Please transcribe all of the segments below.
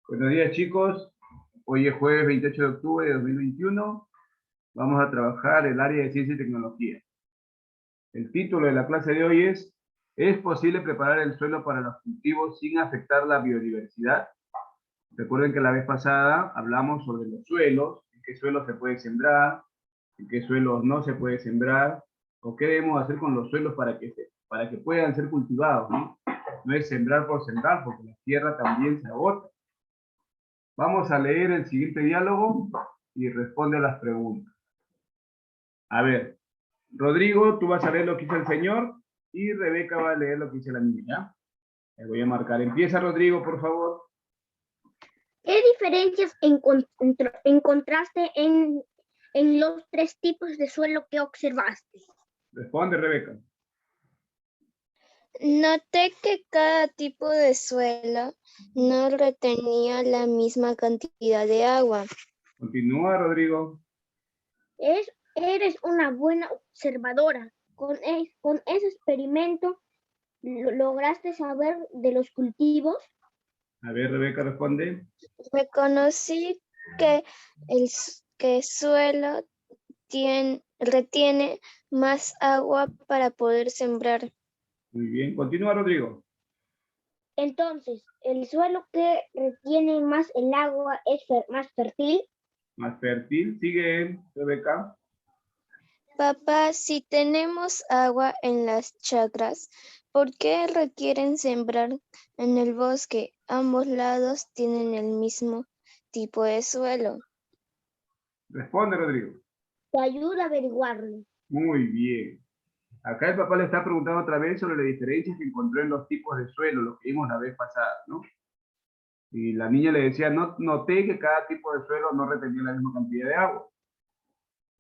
Buenos días, chicos. Hoy es jueves 28 de octubre de 2021. Vamos a trabajar el área de ciencia y tecnología. El título de la clase de hoy ¿es posible preparar el suelo para los cultivos sin afectar la biodiversidad? Recuerden que la vez pasada hablamos sobre los suelos, en qué suelos se puede sembrar, en qué suelos no se puede sembrar, o qué debemos hacer con los suelos para que puedan ser cultivados, ¿no? No es sembrar por sembrar, porque la tierra también se agota. Vamos a leer el siguiente diálogo y responde a las preguntas. A ver, Rodrigo, tú vas a leer lo que dice el señor y Rebeca va a leer lo que dice la niña. Le voy a marcar. Empieza, Rodrigo, por favor. ¿Qué diferencias encontraste en los tres tipos de suelo que observaste? Responde, Rebeca. Noté que cada tipo de suelo no retenía la misma cantidad de agua. Continúa, Rodrigo. Eres una buena observadora. Con ese experimento, ¿lograste saber de los cultivos? A ver, Rebeca, responde. Reconocí que el suelo retiene más agua para poder sembrar. Muy bien. Continúa, Rodrigo. Entonces, ¿el suelo que retiene más el agua es más fértil? Más fértil. Sigue, Rebeca. Papá, si tenemos agua en las chacras, ¿por qué requieren sembrar en el bosque? Ambos lados tienen el mismo tipo de suelo. Responde, Rodrigo. Te ayuda a averiguarlo. Muy bien. Acá el papá le está preguntando otra vez sobre las diferencias que encontró en los tipos de suelo, lo que vimos la vez pasada, ¿no? Y la niña le decía, noté que cada tipo de suelo no retenía la misma cantidad de agua.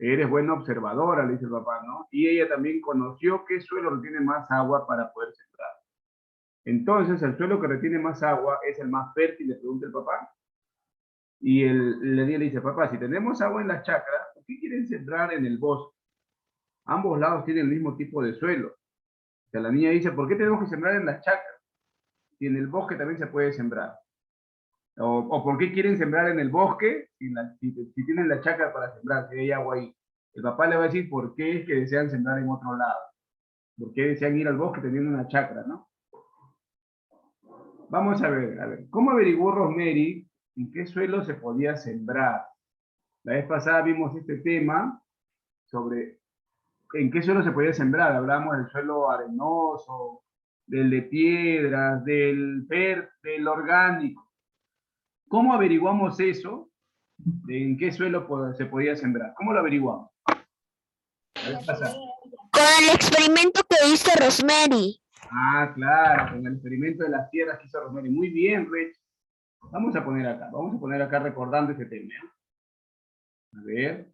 Eres buena observadora, le dice el papá, ¿no? Y ella también conoció qué suelo retiene más agua para poder sembrar. Entonces, el suelo que retiene más agua es el más fértil, le pregunta el papá. Y la niña le dice, papá, si tenemos agua en las chacras, ¿por qué quieren sembrar en el bosque? Ambos lados tienen el mismo tipo de suelo. O sea, la niña dice, ¿por qué tenemos que sembrar en las chacras? Y en el bosque también se puede sembrar. O ¿por qué quieren sembrar en el bosque si tienen la chacra para sembrar, si hay agua ahí? El papá le va a decir por qué es que desean sembrar en otro lado. ¿Por qué desean ir al bosque teniendo una chacra, no? Vamos a ver. ¿Cómo averiguó Rosemary en qué suelo se podía sembrar? La vez pasada vimos este tema sobre en qué suelo se podía sembrar. Hablamos del suelo arenoso, del de piedras, del orgánico. ¿Cómo averiguamos eso? De en qué suelo se podía sembrar. ¿Cómo lo averiguamos? A ver, pasa. Con el experimento que hizo Rosemary. Ah, claro, con el experimento de las tierras que hizo Rosemary. Muy bien, Rich. Vamos a poner acá recordando este tema. A ver.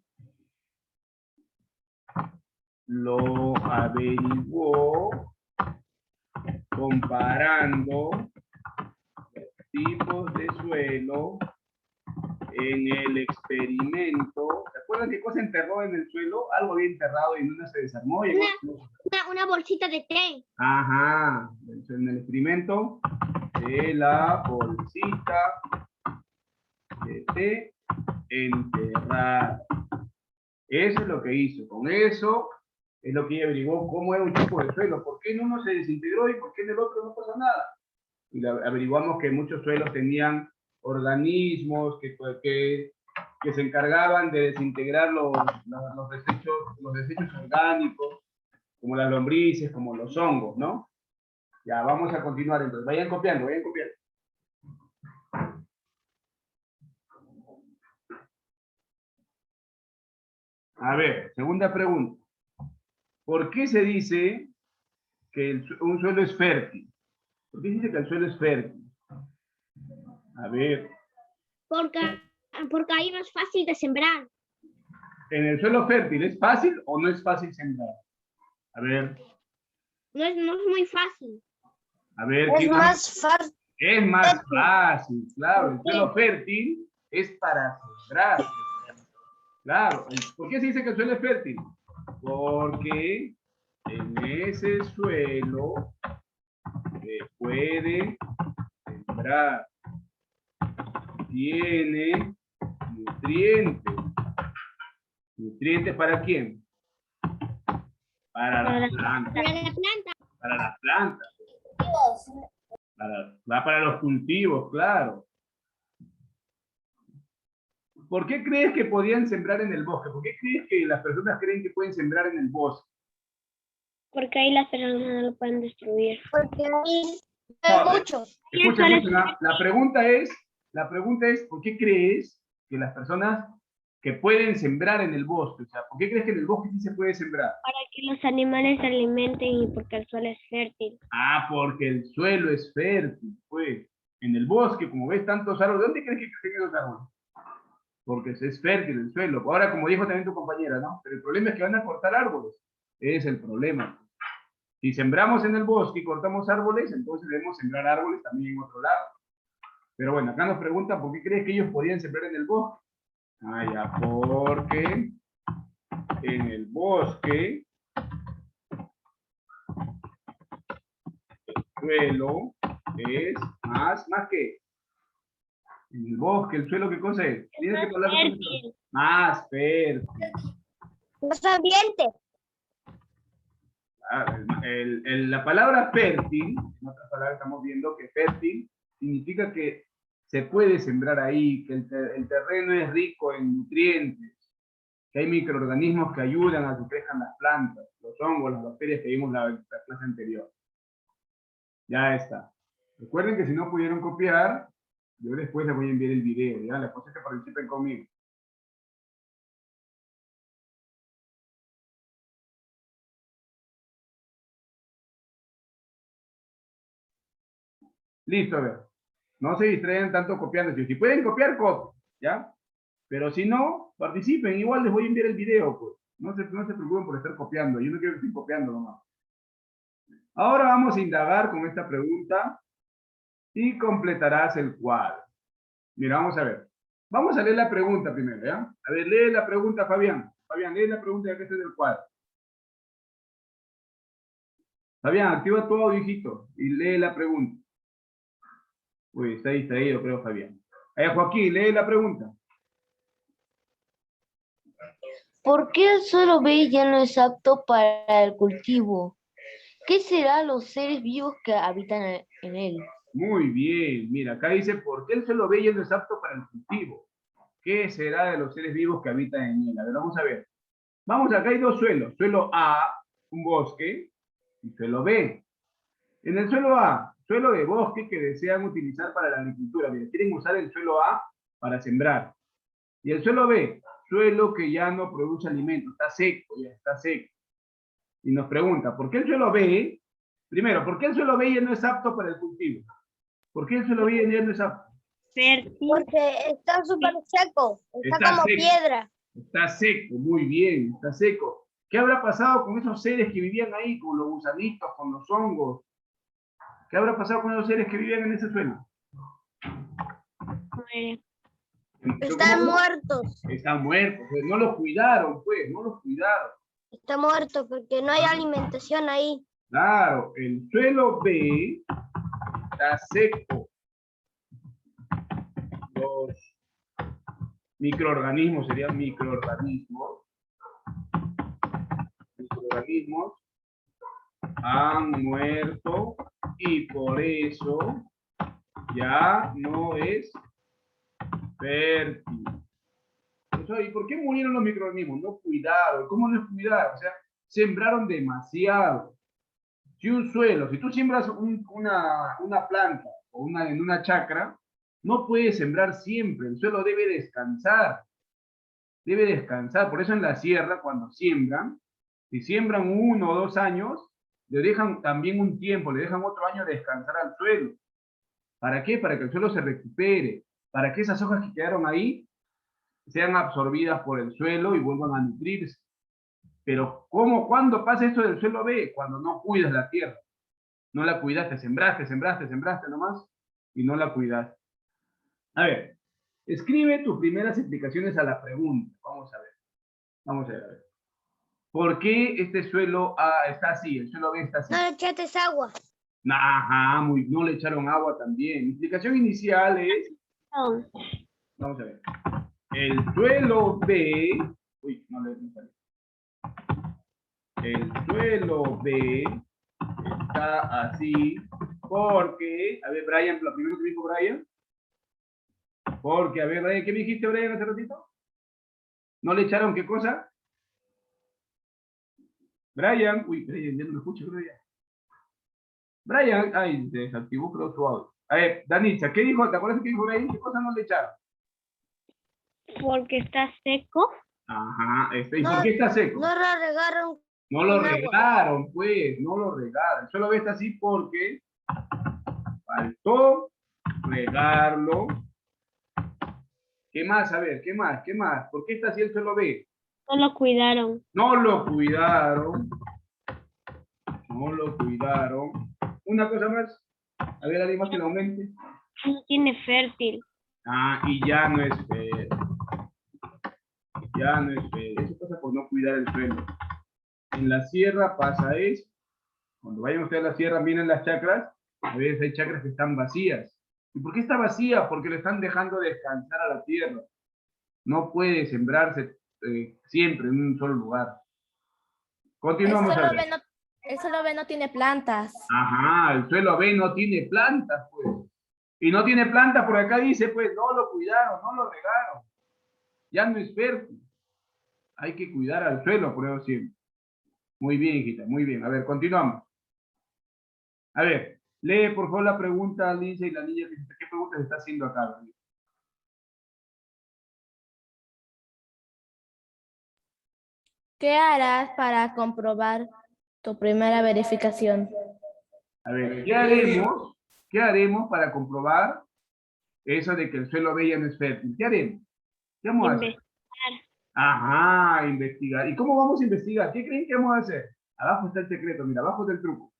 Lo averiguó comparando tipos de suelo en el experimento. ¿Se acuerdan qué cosa enterró en el suelo? Algo había enterrado y en una se desarmó. Y Una bolsita de té. Ajá. En el experimento de la bolsita de té enterrada. Eso es lo que hizo. Con eso es lo que ella averiguó cómo era un tipo de suelo. ¿Por qué en uno se desintegró y por qué en el otro no pasa nada? Y averiguamos que muchos suelos tenían organismos que se encargaban de desintegrar los desechos orgánicos, como las lombrices, como los hongos, ¿no? Ya, vamos a continuar entonces. Vayan copiando. A ver, segunda pregunta. ¿Por qué se dice que un suelo es fértil? ¿Por qué se dice que el suelo es fértil? A ver. Porque ahí no es fácil de sembrar. ¿En el suelo fértil es fácil o no es fácil sembrar? A ver. No es muy fácil. A ver. Es más fácil. Es más fácil, claro. El suelo fértil es para sembrar. Claro. ¿Por qué se dice que el suelo es fértil? Porque en ese suelo se puede sembrar. tiene nutrientes. ¿Nutrientes para quién? Para las plantas. Para la planta. Para las plantas. Va para los cultivos, claro. ¿Por qué crees que podían sembrar en el bosque? ¿Por qué crees que las personas creen que pueden sembrar en el bosque? Porque ahí las personas no lo pueden destruir. Porque hay No, muchos. Escucha, la pregunta es, ¿por qué crees que las personas que pueden sembrar en el bosque, o sea, ¿por qué crees que en el bosque sí se puede sembrar? Para que los animales se alimenten y porque el suelo es fértil. Ah, porque el suelo es fértil, pues. En el bosque, como ves tantos árboles, ¿dónde crees que crecen esos árboles? Porque es fértil el suelo. Ahora, como dijo también tu compañera, ¿no? Pero el problema es que van a cortar árboles. Es el problema. Si sembramos en el bosque y cortamos árboles, entonces debemos sembrar árboles también en otro lado. Pero bueno, acá nos preguntan por qué crees que ellos podían sembrar en el bosque. Ah, ya, porque en el bosque el suelo es más que en el bosque, el suelo, ¿qué cosa es? Tienes que hablar más fértil. Más ambiente. La palabra fértil, en otras palabras estamos viendo que fértil significa que se puede sembrar ahí, que el terreno es rico en nutrientes, que hay microorganismos que ayudan a que crezcan las plantas, los hongos, las bacterias que vimos en la clase anterior. Ya está. Recuerden que si no pudieron copiar, yo después les voy a enviar el video, ¿ya? Les puse que participen conmigo. Listo, a ver. No se distraigan tanto copiando. Si pueden copiar, copien, ¿ya? Pero si no, participen. Igual les voy a enviar el video, pues. No se preocupen por estar copiando. Yo no quiero que estén copiando nomás. Ahora vamos a indagar con esta pregunta y completarás el cuadro. Mira, vamos a ver. Vamos a leer la pregunta primero, ¿ya? A ver, lee la pregunta, Fabián. Fabián, lee la pregunta ya que esté en el cuadro. Fabián, activa tu audio, hijito, y lee la pregunta. Uy, está distraído, creo, Fabián. Joaquín, lee la pregunta. ¿Por qué el suelo B ya no es apto para el cultivo? ¿Qué será los seres vivos que habitan en él? Muy bien, mira, acá dice, ¿por qué el suelo B ya no es apto para el cultivo? ¿Qué será de los seres vivos que habitan en él? A ver, vamos a ver. Vamos, acá hay dos suelos. Suelo A, un bosque, y suelo B. En el suelo A, suelo de bosque que desean utilizar para la agricultura. Mira, quieren usar el suelo A para sembrar. Y el suelo B, suelo que ya no produce alimento, está seco, ya está seco. Y nos pregunta, ¿por qué el suelo B? Primero, ¿por qué el suelo B ya no es apto para el cultivo? ¿Por qué el suelo B ya no es apto? Fértil. Porque está súper seco. Está como seco. piedra. Está seco, muy bien, está seco. ¿Qué habrá pasado con esos seres que vivían ahí, con los gusanitos, con los hongos? ¿Qué habrá pasado con esos seres que vivían en ese suelo? Están muertos. Están muertos, pues no los cuidaron, pues, no los cuidaron. Está muerto porque no hay alimentación ahí. Claro, el suelo B está seco. Los microorganismos serían microorganismos. Microorganismos han muerto y por eso ya no es fértil. ¿Y por qué murieron los microorganismos? No cuidaron. ¿Cómo no cuidaron? O sea, sembraron demasiado. Si un suelo, si tú siembras una planta o en una chacra, no puedes sembrar siempre. El suelo debe descansar. Debe descansar. Por eso en la sierra, cuando siembran, si siembran 1 o 2 años, le dejan también un tiempo, le dejan otro año descansar al suelo. ¿Para qué? Para que el suelo se recupere. Para que esas hojas que quedaron ahí sean absorbidas por el suelo y vuelvan a nutrirse. Pero ¿cuándo pasa esto del suelo B? Cuando no cuidas la tierra. No la cuidaste, sembraste nomás y no la cuidaste. A ver, escribe tus primeras explicaciones a la pregunta. Vamos a ver. ¿Por qué este suelo A está así? El suelo B está así. No le echaste agua. Ajá, no le echaron agua también. Mi explicación inicial es Vamos a ver. El suelo B, uy, no le sale. El suelo B está así porque, a ver, Brian, lo primero que dijo Brian. Porque, a ver, Brian, ¿qué me dijiste, Brian, hace ratito? ¿No le echaron qué cosa? Brian, uy, Brian, ya no me escucho, creo ya. Brian, ay, desactivó creo su audio. A ver, Danitza, ¿qué dijo? ¿Te acuerdas qué dijo Brian? ¿Qué cosa no le echaron? Porque está seco. Ajá, ¿y por qué está seco? No lo regaron. No lo con agua. regaron, pues, no lo regaron. Solo ve está así porque faltó regarlo. ¿Qué más? A ver, ¿qué más? ¿Qué más? ¿Por qué está así el suelo B? No lo cuidaron. No lo cuidaron. No lo cuidaron. Una cosa más. A ver, alguien más que lo aumente. No tiene fértil. Ah, y ya no es fértil. Ya no es fértil. Eso pasa por no cuidar el suelo. En la sierra pasa eso. Cuando vayan ustedes a la sierra, miren las chacras. A veces hay chacras que están vacías. ¿Y por qué está vacía? Porque le están dejando descansar a la tierra. No puede sembrarse siempre en un solo lugar. Continuamos a ver. El suelo B no tiene plantas. Ajá, el suelo B no tiene plantas, pues. Y no tiene plantas, por acá dice, pues, no lo cuidaron, no lo regaron. Ya no es fértil. Hay que cuidar al suelo, por eso siempre. Muy bien, hijita, muy bien. A ver, continuamos. A ver, lee por favor la pregunta, Alicia, y la niña, ¿qué pregunta se está haciendo acá? ¿Qué harás para comprobar tu primera verificación? A ver, ¿qué haremos para comprobar eso de que el suelo B ya no es fértil? ¿Qué haremos? ¿Qué vamos a hacer? Ajá, investigar. ¿Y cómo vamos a investigar? ¿Qué creen que vamos a hacer? Abajo está el secreto, mira, abajo está el truco.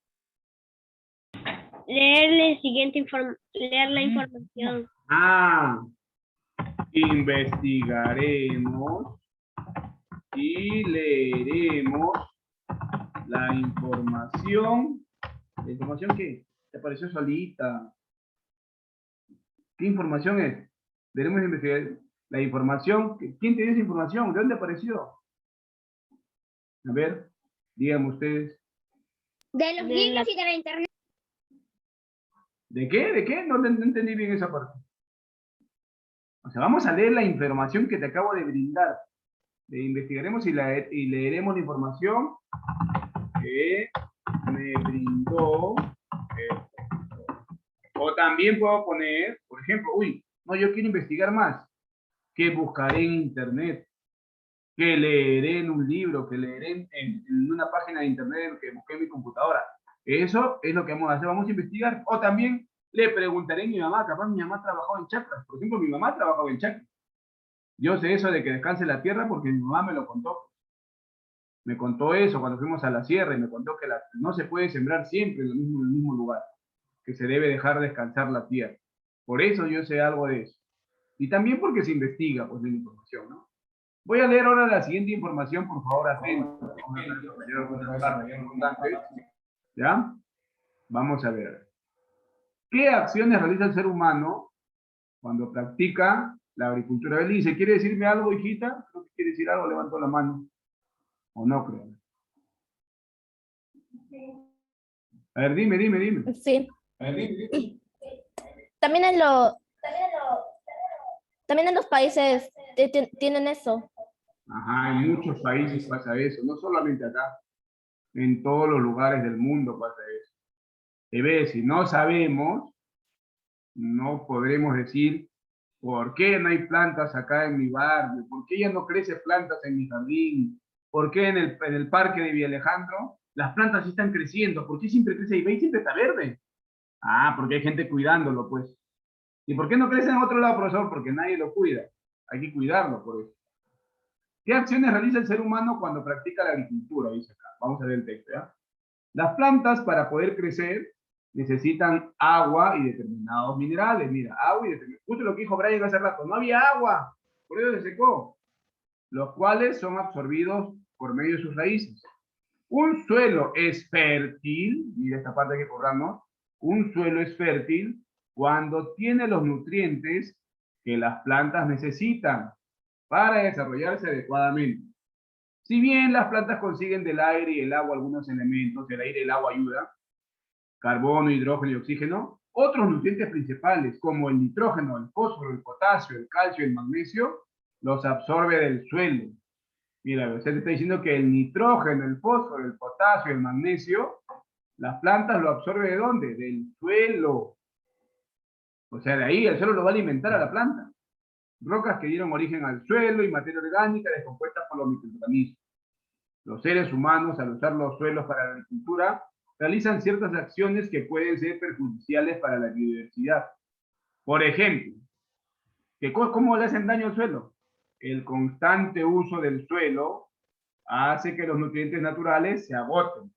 Leer la información. Ah, investigaremos y leeremos la información. ¿La información qué? ¿Te apareció solita? ¿Qué información es? Debemos investigar la información. ¿Quién te dio esa información? ¿De dónde apareció? A ver, díganme ustedes. De los libros y de la internet. ¿De qué? ¿De qué? No entendí bien esa parte. O sea, vamos a leer la información que te acabo de brindar. Investigaremos y leeremos la información que me brindó. O también puedo poner, por ejemplo, no, yo quiero investigar más. Que buscaré en internet, que leeré en un libro, que leeré en una página de internet que busqué en mi computadora. Eso es lo que vamos a hacer, vamos a investigar. O también le preguntaré a mi mamá, capaz mi mamá trabajó en chacras. Por ejemplo, mi mamá trabajó en chacras. Yo sé eso de que descanse la tierra porque mi mamá me lo contó. Me contó eso cuando fuimos a la sierra y me contó que no se puede sembrar siempre en el mismo lugar, que se debe dejar descansar la tierra. Por eso yo sé algo de eso. Y también porque se investiga, pues, la información, ¿no? Voy a leer ahora la siguiente información, por favor, atentos. ¿Ya? Vamos a ver. ¿Qué acciones realiza el ser humano cuando practica la agricultura? Belice, ¿quiere decirme algo, hijita? Creo que quiere decir algo, levantó la mano. ¿O no creo? A ver, dime. Sí. A ver, dime. También en los países tienen eso. Ajá, en muchos países pasa eso, no solamente acá, en todos los lugares del mundo pasa eso. Y ve, si no sabemos, no podremos decir por qué no hay plantas acá en mi barrio, por qué ya no crecen plantas en mi jardín, por qué en el parque de Villa Alejandro las plantas sí están creciendo, por qué siempre crece y ve y siempre está verde. Ah, porque hay gente cuidándolo, pues. ¿Y por qué no crece en otro lado, profesor? Porque nadie lo cuida. Hay que cuidarlo, por eso. ¿Qué acciones realiza el ser humano cuando practica la agricultura? Dice acá. Vamos a ver el texto, ¿ya? Las plantas, para poder crecer, necesitan agua y determinados minerales. Mira, agua y determinados. Justo lo que dijo Brian hace rato. No había agua, por eso se secó. Los cuales son absorbidos por medio de sus raíces. Un suelo es fértil, mira esta parte que corramos. Un suelo es fértil cuando tiene los nutrientes que las plantas necesitan para desarrollarse adecuadamente. Si bien las plantas consiguen del aire y el agua algunos elementos, el aire y el agua ayuda, carbono, hidrógeno y oxígeno, otros nutrientes principales como el nitrógeno, el fósforo, el potasio, el calcio y el magnesio, los absorbe del suelo. Mira, usted te está diciendo que el nitrógeno, el fósforo, el potasio, el magnesio, las plantas lo absorben ¿de dónde? Del suelo. O sea, de ahí el suelo lo va a alimentar a la planta. Rocas que dieron origen al suelo y materia orgánica descompuesta por los microorganismos. Los seres humanos, al usar los suelos para la agricultura, realizan ciertas acciones que pueden ser perjudiciales para la biodiversidad. Por ejemplo, ¿cómo le hacen daño al suelo? El constante uso del suelo hace que los nutrientes naturales se agoten.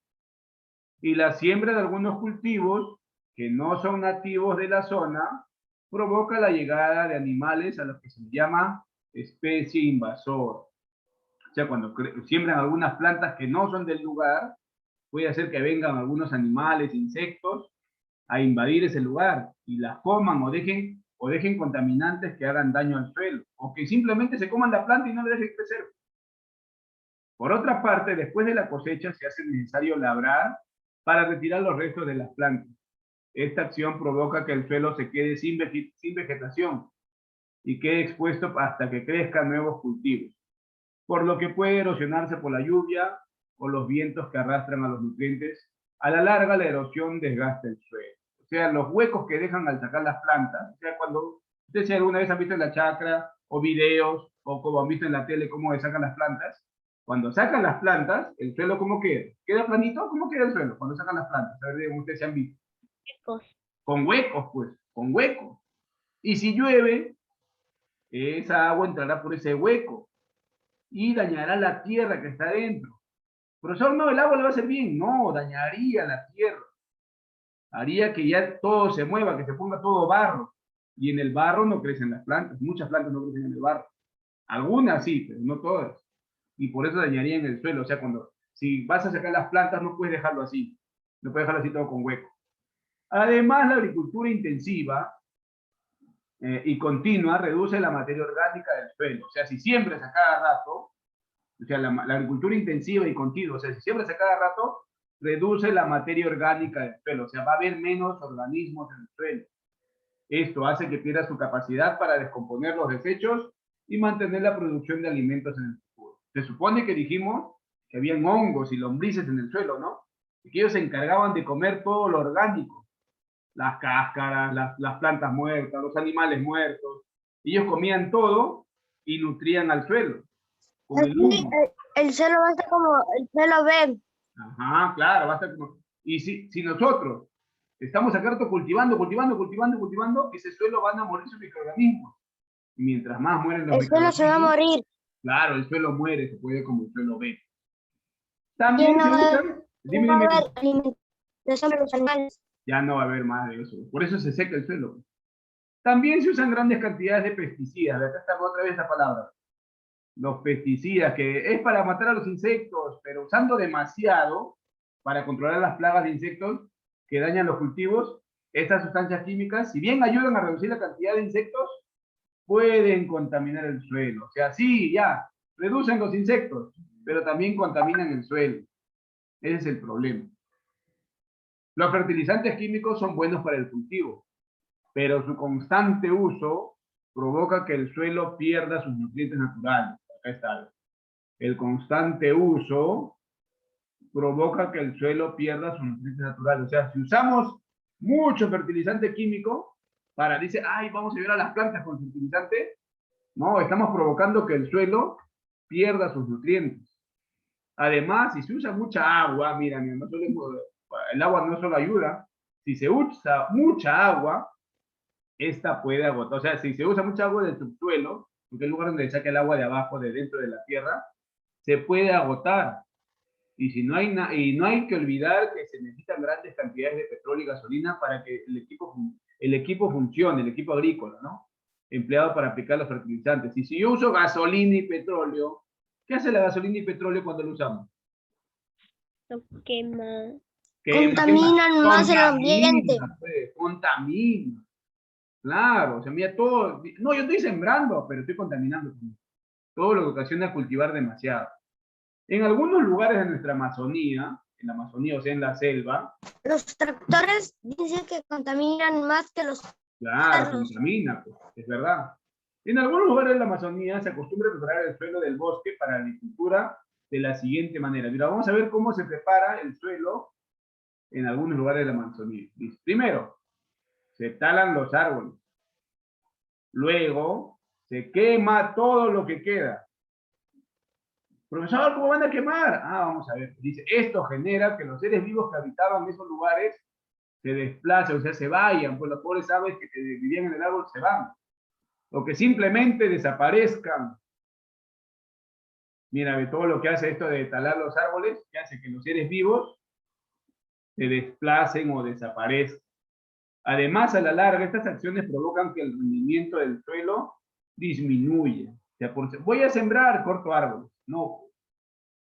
Y la siembra de algunos cultivos que no son nativos de la zona provoca la llegada de animales a los que se llama especie invasora. O sea, cuando siembran algunas plantas que no son del lugar, puede hacer que vengan algunos animales, insectos, a invadir ese lugar y las coman o dejen contaminantes que hagan daño al suelo, o que simplemente se coman la planta y no le dejen crecer. Por otra parte, después de la cosecha se hace necesario labrar para retirar los restos de las plantas. Esta acción provoca que el suelo se quede sin vegetación y quede expuesto hasta que crezcan nuevos cultivos, por lo que puede erosionarse por la lluvia o los vientos que arrastran a los nutrientes. A la larga, la erosión desgasta el suelo. O sea, los huecos que dejan al sacar las plantas, o sea, cuando ustedes si alguna vez han visto en la chacra, o videos, o como han visto en la tele cómo se sacan las plantas, cuando sacan las plantas, el suelo ¿cómo queda? ¿Queda planito? ¿Cómo queda el suelo cuando sacan las plantas? A ver, ustedes se han visto. Con huecos, pues, con huecos. Y si llueve, esa agua entrará por ese hueco y dañará la tierra que está dentro. Profesor, no, el agua le va a hacer bien. No, dañaría la tierra. Haría que ya todo se mueva, que se ponga todo barro. Y en el barro no crecen las plantas. Muchas plantas no crecen en el barro. Algunas sí, pero no todas. Y por eso dañarían el suelo. O sea, si vas a sacar las plantas, no puedes dejarlo así. No puedes dejarlo así todo con hueco. Además, la agricultura intensiva y continua reduce la materia orgánica del suelo. O sea, si siembras a cada rato, o sea, la agricultura intensiva y continua, o sea, si siembras a cada rato, reduce la materia orgánica del suelo. O sea, va a haber menos organismos en el suelo. Esto hace que pierda su capacidad para descomponer los desechos y mantener la producción de alimentos en el futuro. Se supone que dijimos que habían hongos y lombrices en el suelo, ¿no? Y que ellos se encargaban de comer todo lo orgánico. Las cáscaras, las plantas muertas, los animales muertos. Ellos comían todo y nutrían al suelo. Con el humo. El suelo va a estar como el suelo verde. Ajá, claro, va a estar como... Y si nosotros estamos acá cultivando, ese suelo van a morir sus microorganismos. Y mientras más mueren los El suelo se va a morir. Claro, el suelo muere, se puede como el suelo verde. También no se va usan... No va a haber alimentación de los animales. Ya no va a haber más de eso. Por eso se seca el suelo. También se usan grandes cantidades de pesticidas. Acá está otra vez esa palabra. Los pesticidas, que es para matar a los insectos, pero usando demasiado para controlar las plagas de insectos que dañan los cultivos, estas sustancias químicas, si bien ayudan a reducir la cantidad de insectos, pueden contaminar el suelo. O sea, sí, ya, reducen los insectos, pero también contaminan el suelo. Ese es el problema. Los fertilizantes químicos son buenos para el cultivo, pero su constante uso provoca que el suelo pierda sus nutrientes naturales. Acá está. El constante uso provoca que el suelo pierda sus nutrientes naturales. O sea, si usamos mucho fertilizante químico dice, ay, vamos a ayudar a las plantas con fertilizante, no, estamos provocando que el suelo pierda sus nutrientes. Además, si se usa mucha agua, mira, el agua no solo ayuda, si se usa mucha agua, esta puede agotar. O sea, si se usa mucha agua del subsuelo, porque es el lugar donde saca el agua de abajo, de dentro de la tierra, se puede agotar. Y no hay que olvidar que se necesitan grandes cantidades de petróleo y gasolina para que el equipo funcione, el equipo agrícola, ¿no? Empleado para aplicar los fertilizantes. Y si yo uso gasolina y petróleo, ¿qué hace la gasolina y petróleo cuando lo usamos? Lo quema. Contaminan más el ambiente. Contamina. Claro, o sea, mira, todo, no, yo estoy sembrando, pero estoy contaminando todo lo que ocasiona cultivar demasiado. En algunos lugares de nuestra Amazonía, en la Amazonía, o sea, en la selva, Los tractores dicen que contaminan más que los claro, perros. contamina, pues, es verdad. En algunos lugares de la Amazonía se acostumbra a preparar el suelo del bosque para la agricultura de la siguiente manera. Mira, vamos a ver cómo se prepara el suelo en algunos lugares de la Amazonía. Dice, primero, se talan los árboles. Luego, se quema todo lo que queda. Profesor, ¿cómo van a quemar? Ah, vamos a ver. Dice, esto genera que los seres vivos que habitaban en esos lugares se desplacen, o sea, se vayan, pues las pobres aves que vivían en el árbol se van. O que simplemente desaparezcan. Mira, ve todo lo que hace esto de talar los árboles, que hace que los seres vivos se desplacen o desaparezcan. Además, a la larga, estas acciones provocan que el rendimiento del suelo disminuya. O sea, voy a sembrar, corto árboles. No.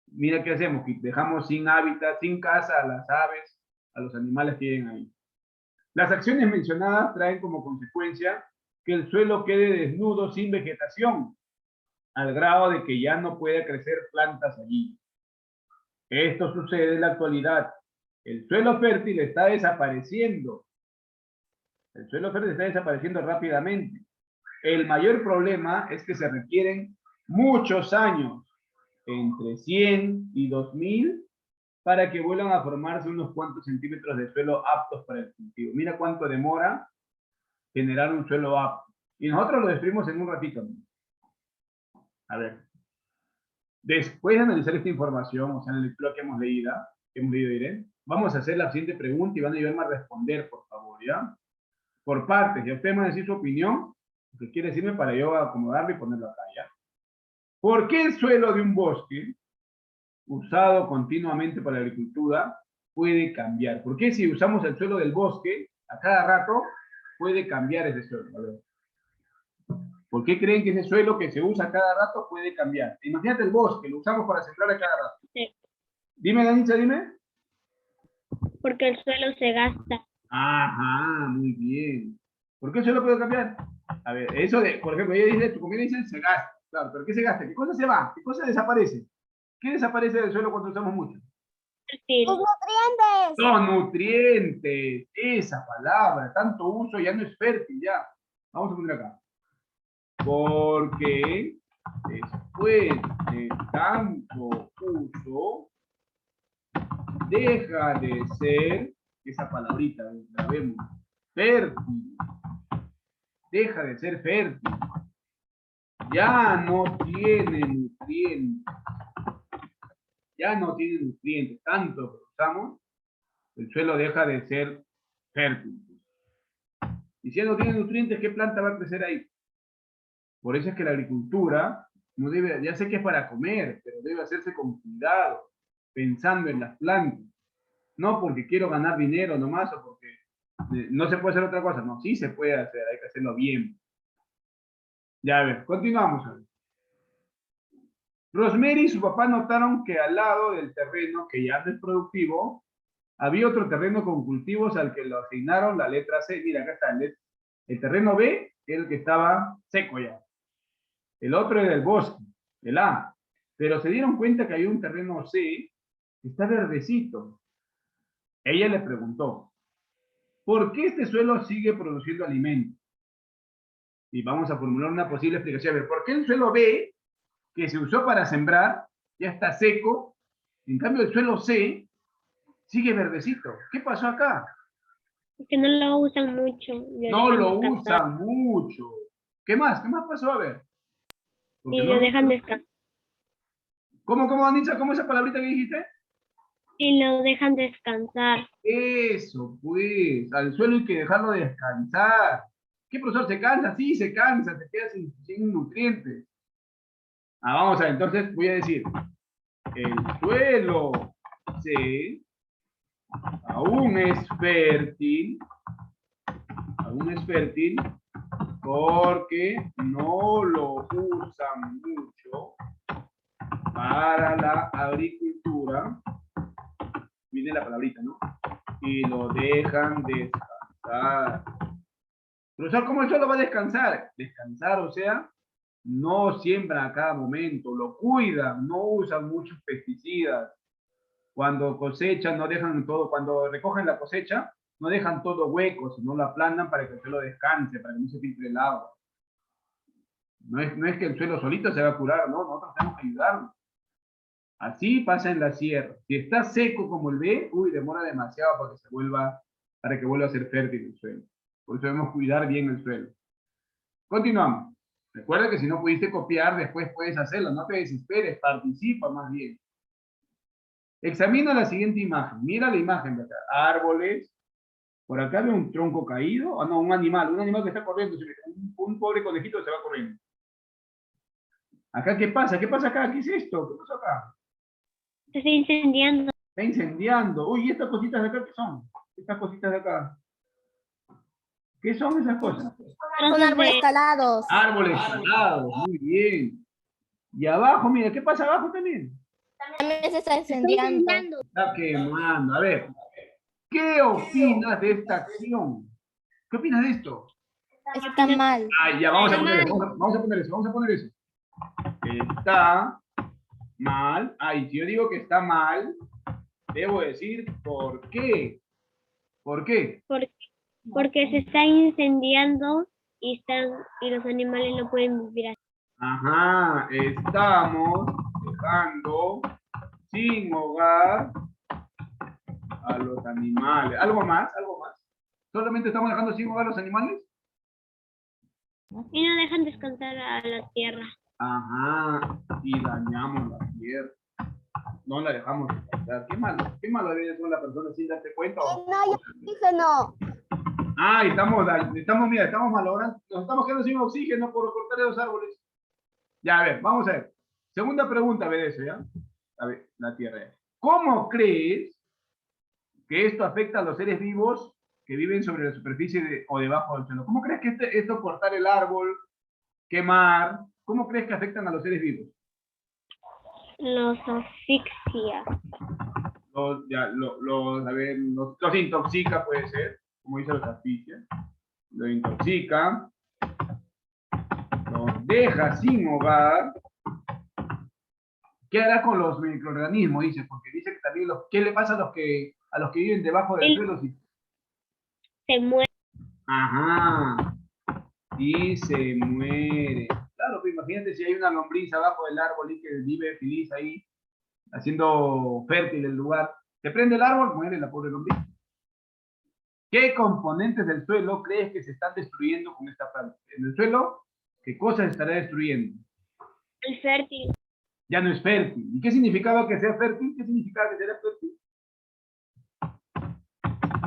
Mira qué hacemos, que dejamos sin hábitat, sin casa a las aves, a los animales que viven ahí. Las acciones mencionadas traen como consecuencia que el suelo quede desnudo sin vegetación, al grado de que ya no puede crecer plantas allí. Esto sucede en la actualidad. El suelo fértil está desapareciendo. El suelo fértil está desapareciendo rápidamente. El mayor problema es que se requieren muchos años, entre 100 y 2000, para que vuelvan a formarse unos cuantos centímetros de suelo aptos para el cultivo. Mira cuánto demora generar un suelo apto. Y nosotros lo destruimos en un ratito. A ver. Después de analizar esta información, o sea, la lectura que hemos leído, Irene, vamos a hacer la siguiente pregunta y van a ayudarme a responder, por favor, ¿ya? Por partes, ya ustedes van a decir su opinión, lo que quiere decirme para yo acomodarlo y ponerlo acá, ¿ya? ¿Por qué el suelo de un bosque, usado continuamente para la agricultura, puede cambiar? ¿Por qué si usamos el suelo del bosque, a cada rato, puede cambiar ese suelo? A ver. ¿Por qué creen que ese suelo que se usa cada rato puede cambiar? Imagínate el bosque, lo usamos para sembrar a cada rato. Sí. Dime, Danitza, dime. Porque el suelo se gasta. Ajá, muy bien. ¿Por qué el suelo puede cambiar? A ver, eso de, por ejemplo, ella dice, tu comida dice se gasta. Claro, pero ¿qué se gasta? ¿Qué cosa se va? ¿Qué cosa desaparece? ¿Qué desaparece del suelo cuando usamos mucho? Los nutrientes. Los nutrientes. Esa palabra, tanto uso ya no es fértil, ya. Vamos a poner acá. Porque después de tanto uso, deja de ser, esa palabrita, la vemos, fértil. Deja de ser fértil. Ya no tiene nutrientes. Ya no tiene nutrientes. Tanto que usamos, el suelo deja de ser fértil. Y si ya no tiene nutrientes, ¿qué planta va a crecer ahí? Por eso es que la agricultura no debe, ya sé que es para comer, pero debe hacerse con cuidado, pensando en las plantas. No porque quiero ganar dinero nomás o porque no se puede hacer otra cosa. No, sí se puede hacer, hay que hacerlo bien. Ya a ver, continuamos. A ver. Rosemary y su papá notaron que al lado del terreno, que ya no es productivo, había otro terreno con cultivos al que lo asignaron la letra C. Mira, acá está el terreno B, que es el que estaba seco ya. El otro era el bosque, el A. Pero se dieron cuenta que había un terreno C que está verdecito. Ella le preguntó, ¿por qué este suelo sigue produciendo alimento? Y vamos a formular una posible explicación. A ver, ¿por qué el suelo B, que se usó para sembrar, ya está seco? En cambio, el suelo C sigue verdecito. ¿Qué pasó acá? Que no lo usan mucho. No lo usan mucho. ¿Qué más? ¿Qué más pasó? A ver. Y lo dejan descansar. ¿Cómo, Anitza? ¿Cómo esa palabrita que dijiste? Y lo dejan descansar. Eso, pues. Al suelo hay que dejarlo descansar. ¿Qué profesor se cansa? Sí, se cansa, se queda sin nutrientes. Vamos a ver, entonces voy a decir, el suelo C aún es fértil porque no lo usan mucho para la agricultura, viene la palabrita, ¿no? Y lo dejan descansar. Profesor, ¿cómo el suelo va a descansar? Descansar, o sea, no siembran a cada momento, lo cuidan, no usan muchos pesticidas. Cuando cosechan, no dejan todo, cuando recogen la cosecha, no dejan todo hueco, sino lo aplanan para que el suelo descanse, para que no se filtre el agua. No es que el suelo solito se va a curar, no, nosotros tenemos que ayudarlo. Así pasa en la sierra. Si está seco como el B, demora demasiado para que vuelva a ser fértil el suelo. Por eso debemos cuidar bien el suelo. Continuamos. Recuerda que si no pudiste copiar, después puedes hacerlo. No te desesperes, participa más bien. Examina la siguiente imagen. Mira la imagen de acá. Árboles. Por acá veo un tronco caído. No, un animal que está corriendo. Un pobre conejito se va corriendo. Acá, ¿qué pasa? ¿Qué pasa acá? ¿Qué es esto? ¿Qué pasó acá? Se está incendiando. Está incendiando. Uy, ¿y estas cositas de acá qué son? Estas cositas de acá. ¿Qué son esas cosas? Son árboles talados. Árboles talados. Muy bien. Y abajo, mira, ¿qué pasa abajo también? También se está Se está incendiando. incendiando. Está quemando. A ver, ¿qué opinas de esta acción? ¿Qué opinas de esto? Está mal. Ah, ya, vamos a poner eso. Vamos a poner eso. Está mal. Y si yo digo que está mal, debo decir ¿por qué? ¿Por qué? Porque se está incendiando y los animales no pueden vivir así. Ajá, estamos dejando sin hogar a los animales. ¿Algo más? ¿Algo más? ¿Solamente estamos dejando sin hogar a los animales? Y no dejan descansar a la tierra. Ajá, y dañamos la tierra. No la dejamos descansar. Qué malo debe ser la persona sin darse cuenta. No hay oxígeno. Estamos malogrando, nos estamos quedando sin oxígeno por cortar los árboles. Ya, a ver, vamos a ver. Segunda pregunta, ver eso, ¿ya? A ver, la tierra. ¿Cómo crees que esto afecta a los seres vivos que viven sobre la superficie o debajo del suelo? ¿Cómo crees que esto cortar el árbol, quemar, cómo crees que afectan a los seres vivos? Los asfixia. Los intoxica, puede ser, como dice los asfixias. Los intoxica, los deja sin hogar. ¿Qué hará con los microorganismos? Dice, porque dice que también ¿qué le pasa a los que viven debajo del suelo? Se muere. Ajá. Y se muere. Claro, pues imagínate si hay una lombriz abajo del árbol y que vive feliz ahí, haciendo fértil el lugar. Se prende el árbol, muere la pobre lombriz. ¿Qué componentes del suelo crees que se están destruyendo con esta planta? En el suelo, ¿qué cosas estará destruyendo? El fértil. Ya no es fértil. ¿Y qué significaba que sea fértil? ¿Qué significaba que sea fértil?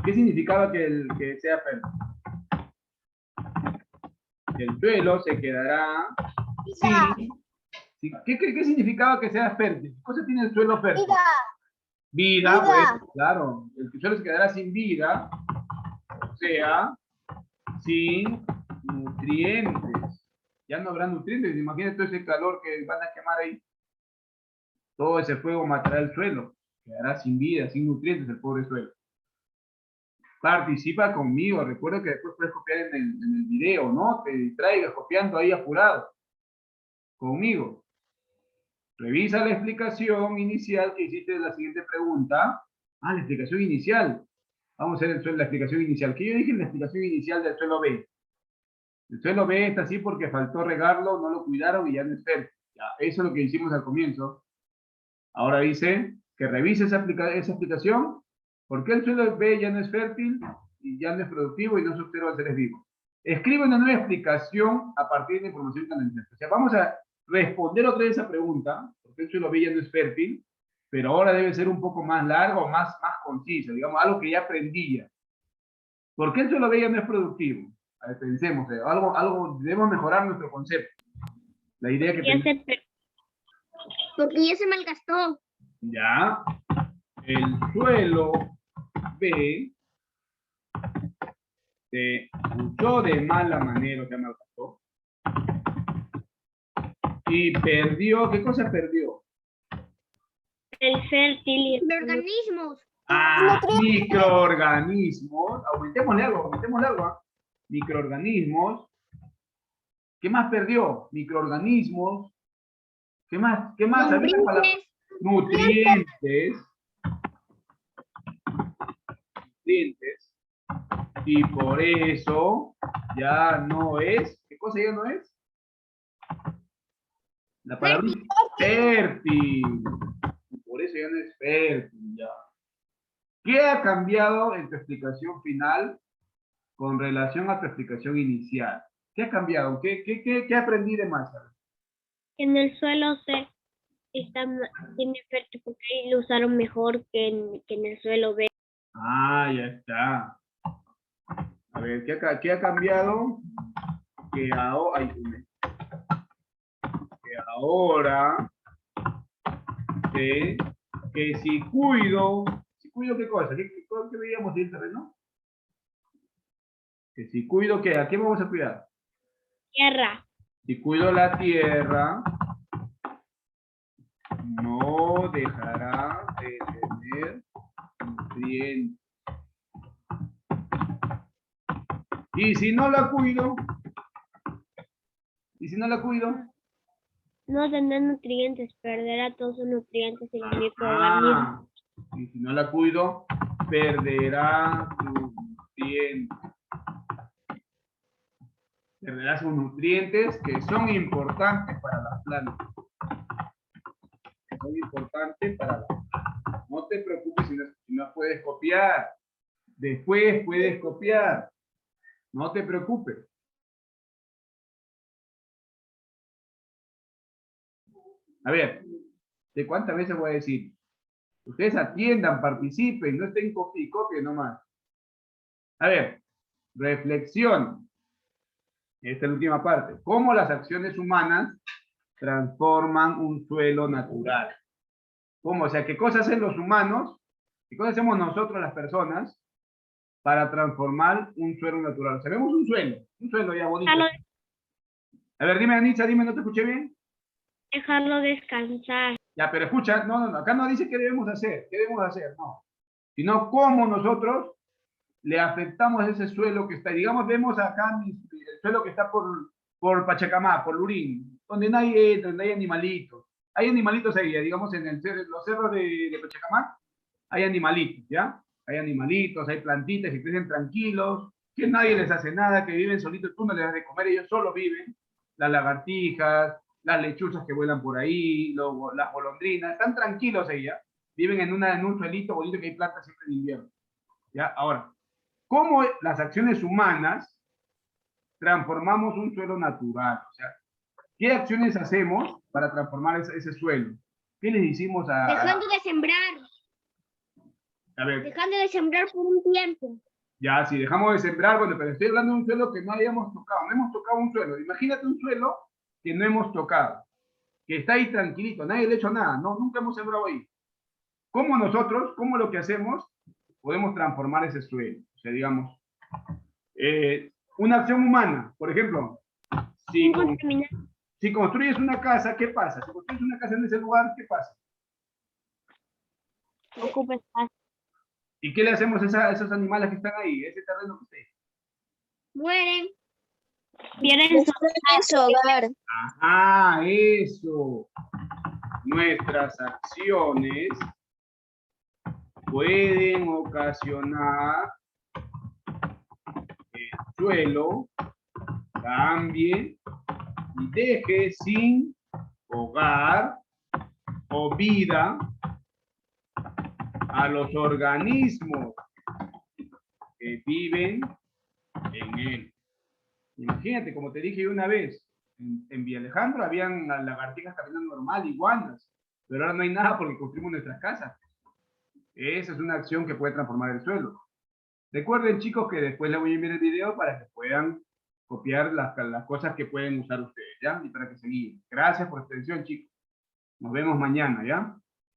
¿Qué significaba que sea fértil? El suelo se quedará sin... ¿Qué significaba que sea fértil? ¿Qué cosa tiene el suelo fértil? Vida, pues, claro. El suelo se quedará sin vida, o sea, sin nutrientes. Ya no habrá nutrientes. Imagínate todo ese calor que van a quemar ahí. Todo ese fuego matará el suelo. Quedará sin vida, sin nutrientes el pobre suelo. Participa conmigo. Recuerda que después puedes copiar en el video, ¿no? Te distraigas copiando ahí apurado. Conmigo. Revisa la explicación inicial que hiciste de la siguiente pregunta. La explicación inicial. Vamos a ver la explicación inicial. ¿Qué yo dije en la explicación inicial del suelo B? El suelo B está así porque faltó regarlo, no lo cuidaron y ya no es fértil. Ya, eso es lo que hicimos al comienzo. Ahora dice que revise esa explicación. ¿Por qué el suelo B ya no es fértil y ya no es productivo y no se observa seres vivos? Escribe una nueva explicación a partir de la información que analizaste. O sea, vamos a responder otra vez esa pregunta, porque el suelo B ya no es fértil, pero ahora debe ser un poco más largo, más conciso, digamos, algo que ya aprendí ya. ¿Por qué el suelo B ya no es productivo? A ver, pensemos, algo debemos mejorar nuestro concepto. La idea que tenemos. Porque ya se malgastó. Ya, el suelo B se usó de mala manera, se malgastó. Y perdió, ¿qué cosa perdió? El fértil. Microorganismos. Microorganismos. Aumentémosle algo. microorganismos. ¿Qué más perdió? Microorganismos. ¿Qué más? ¿Qué más? Había una palabra. Nutrientes. Nutrientes. Y por eso ya no es. ¿Qué cosa ya no es? La palabra fértil. Y por eso ya no es fértil. Ya. ¿Qué ha cambiado en tu explicación final con relación a tu explicación inicial? ¿Qué ha cambiado? ¿Qué aprendí de más? En el suelo tiene fértil porque ahí lo usaron mejor que en el suelo B. Ah, ya está. A ver, ¿qué ha cambiado? Que ahora, que si cuido qué cosa, ¿qué veíamos en el terreno? Que si cuido, ¿qué? ¿A qué vamos a cuidar? Tierra. Si cuido la tierra, no dejará de tener nutrientes. Y si no la cuido, No tendrá nutrientes, perderá todos sus nutrientes y los microorganismos. Y si no la cuido, perderá sus nutrientes. Perderá sus nutrientes que son importantes para las plantas. Son importantes para las plantas. No te preocupes si no puedes copiar. Después puedes copiar. No te preocupes. A ver, ¿de cuántas veces voy a decir? Ustedes atiendan, participen, no estén copia y copia nomás. A ver, reflexión. Esta es la última parte. ¿Cómo las acciones humanas transforman un suelo natural? ¿Cómo? O sea, ¿qué cosas hacen los humanos? ¿Qué cosas hacemos nosotros las personas para transformar un suelo natural? O sea, vemos un suelo ya bonito. A ver, dime, Anitza, dime, ¿no te escuché bien? Dejarlo descansar. Ya, pero escucha, no, acá no dice qué debemos hacer, no. Sino cómo nosotros le afectamos a ese suelo que está, digamos, vemos acá el suelo que está por Pachacamá, por Lurín, donde hay animalitos. Hay animalitos ahí, digamos, en los cerros de Pachacamá, hay animalitos, ¿ya? Hay animalitos, hay plantitas que crecen tranquilos, que nadie les hace nada, que viven solitos, tú no les das de comer, ellos solo viven. Las lagartijas, las lechuzas que vuelan por ahí, las golondrinas, están tranquilos ellas, viven en un suelito bonito que hay plantas siempre en invierno. ¿Ya? Ahora, ¿cómo las acciones humanas transformamos un suelo natural? O sea, ¿qué acciones hacemos para transformar ese suelo? ¿Qué les hicimos Dejando de sembrar. A ver. Dejando de sembrar por un tiempo. Ya, si dejamos de sembrar, bueno, pero estoy hablando de un suelo que no hayamos tocado. No hemos tocado un suelo. Imagínate un suelo que no hemos tocado, que está ahí tranquilito, nadie le ha hecho nada, no, nunca hemos sembrado ahí. ¿Cómo nosotros, cómo lo que hacemos, podemos transformar ese suelo? O sea, digamos, una acción humana, por ejemplo, si construyes una casa, ¿qué pasa? Si construyes una casa en ese lugar, ¿qué pasa? Ocupa espacio. ¿Y qué le hacemos a esos animales que están ahí, ese terreno que está ahí? Mueren. Pierden su hogar. Ajá, eso. Nuestras acciones pueden ocasionar que el suelo cambie y deje sin hogar o vida a los organismos que viven en él. Imagínate, como te dije una vez, en Villa Alejandro habían lagartijas caminando normal, iguanas, pero ahora no hay nada porque construimos nuestras casas. Esa es una acción que puede transformar el suelo. Recuerden, chicos, que después les voy a enviar el video para que puedan copiar las cosas que pueden usar ustedes, ¿ya? Y para que se guíen. Gracias por su atención, chicos. Nos vemos mañana, ¿ya?